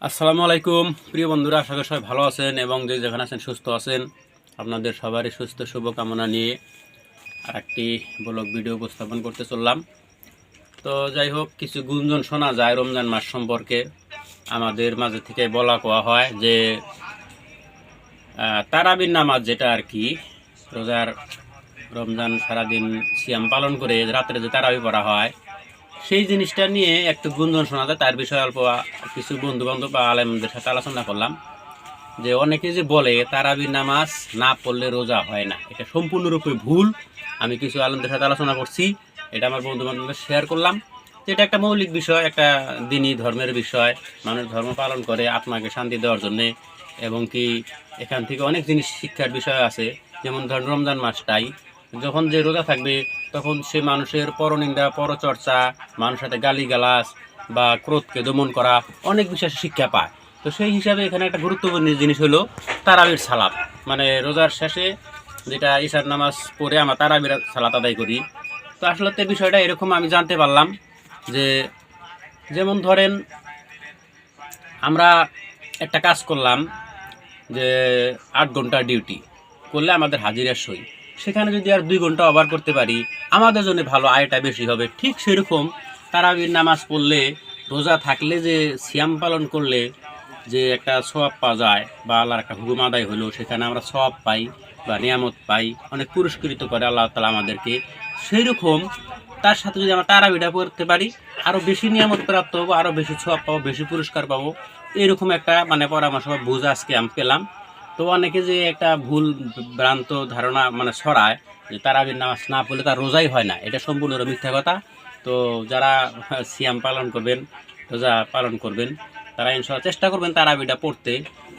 আসসালামু আলাইকুম প্রিয় বন্ধুরা, আশা করি সবাই ভালো আছেন এবং যে যেখানে আছেন সুস্থ আছেন। আপনাদের সবারই সুস্থ শুভকামনা নিয়ে আরেকটি ব্লগ ভিডিও উপস্থাপন করতে চললাম। তো যাই হোক, কিছু গুঞ্জন শোনা যায় রমজান মাস সম্পর্কে। আমাদের মাঝে থেকে বলা কোয়া হয় যে তারাবির নামাজ, যেটা আর কি রোজার রমজান সারাদিন সিয়াম পালন করে রাত্রে যে তারাবি পড়া হয়, সেই জিনিসটা নিয়ে একটু গুঞ্জন শোনা যায়। তার বিষয়ে অল্প কিছু বন্ধু বান্ধব বা আলেমদের সাথে আলোচনা করলাম যে অনেকে যে বলে তারাবির নামাজ না পড়লে রোজা হয় না, এটা সম্পূর্ণরূপে ভুল। আমি কিছু আলেমদের সাথে আলোচনা করছি, এটা আমার বন্ধু বান্ধবদের শেয়ার করলাম। এটা একটা মৌলিক বিষয়, একটা দিনই ধর্মের বিষয়। মানুষ ধর্ম পালন করে আত্মাকে শান্তি দেওয়ার জন্যে, এবং কি এখান থেকে অনেক জিনিস শিক্ষার বিষয় আছে। যেমন ধর রমজান মাসটাই যখন যে রোজা থাকবে, তখন সে মানুষের পরনিন্দা, পরচর্চা, মানুষের সাথে গালিগালাজ বা ক্রোধকে দমন করা অনেক বিষয় শিক্ষা পায়। তো সেই হিসাবে এখানে একটা গুরুত্বপূর্ণ জিনিস হলো তারাবির সালাত, মানে রোজার শেষে যেটা ঈশার নামাজ পড়ে আমরা তারাবির সালাত আদায় করি। তো আসলে তো বিষয়টা এরকম আমি জানতে পারলাম যে, যেমন ধরেন আমরা একটা কাজ করলাম যে 8 ঘন্টা ডিউটি করলে আমাদের হাজিরা সই, সেখানে যদি আর 2 ঘন্টা ওভার করতে পারি আমাদের জন্য ভালো, আয়টা বেশি হবে। ঠিক সেরকম তারাবির নামাজ পড়লে, রোজা থাকলে যে সিয়াম পালন করলে যে একটা সওয়াব পাওয়া যায়, বা আল্লাহর একটা হুকুম আদায় হলো, সেখানে আমরা সওয়াব পাই বা নিয়ামত পাই, অনেক পুরস্কৃত করে আল্লাহ তাআলা আমাদেরকে। সেই রকম তার সাথে যদি আমরা তারাবিটা পড়তে পারি, আরও বেশি নিয়ামত প্রাপ্ত হবো, আরও বেশি সওয়াব পাবো, বেশি পুরস্কার পাবো। এরকম একটা পরামর্শ বা বুঝ আজকে আমি পেলাম। তো অনেকে যে একটা ভুল ভ্রান্ত ধারণা ছড়ায় যে তারাবির নামাজ না পড়লে তার রোজাই হয় না, এটা সম্পূর্ণ মিথ্যা কথা। তো যারা সিয়াম পালন করবেন, রোজা পালন করবেন, তারা ইনশাআল্লাহ চেষ্টা করবেন তারাবিটা পড়তে।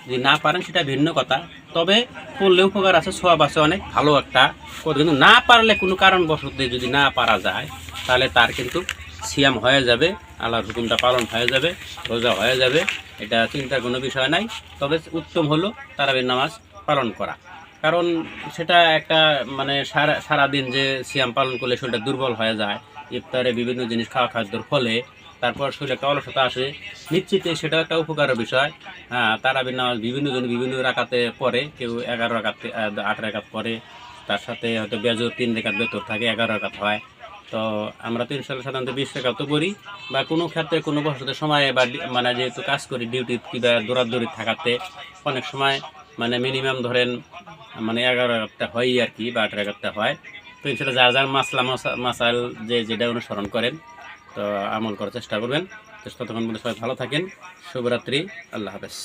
যদি না পারেন সেটা ভিন্ন কথা, তবে পড়লে উপকার আছে, সওয়াব আছে অনেক, ভালো একটা কথা। কিন্তু না পারলে কোনো কারণবশত যদি না পারা যায়, তাহলে তার কিন্তু সিয়াম হয়ে যাবে, আল্লাহর হুকুমটা পালন হয়ে যাবে, রোজা হয়ে যাবে, এটা চিন্তার কোনো বিষয় নাই। তবে উত্তম হলো তারাবির নামাজ পালন করা, কারণ সেটা একটা সারাদিন যে সিয়াম পালন করলে শরীরটা দুর্বল হয়ে যায়, ইফতারে বিভিন্ন জিনিস খাদ্যর ফলে তারপর শরীরে একটা অলসতা আসে, নিশ্চিত সেটা একটা উপকারের বিষয়। হ্যাঁ, তারাবির নামাজ বিভিন্ন জন বিভিন্ন রাকাতে পড়ে, কেউ 11 রাকাতে 8 রাকাত পড়ে, তার সাথে হয়তো বেজর 3 রাকাত বেতর থাকে, 11 রাকাত হয়। তো আমরা তো ইনশাল্লাহ সাধারণত 20 রাকাত করি, বা কোনো ক্ষেত্রে কোনো বছরের সময় বা যেহেতু কাজ করি ডিউটি কিংবা দৌড়াদৌড়ি থাকাতে অনেক সময় মিনিমাম ধরেন 11 রাকাতটা হয় আর কি, বা 8 রাকাতটা হয়। তো ইনশাল্লাহ যার যার মাসাল যেটা অনুসরণ করেন, তো আমল করার চেষ্টা করবেন। তো ততক্ষণ বলে সবাই ভালো থাকেন। শুভরাত্রি, আল্লাহ হাফেজ।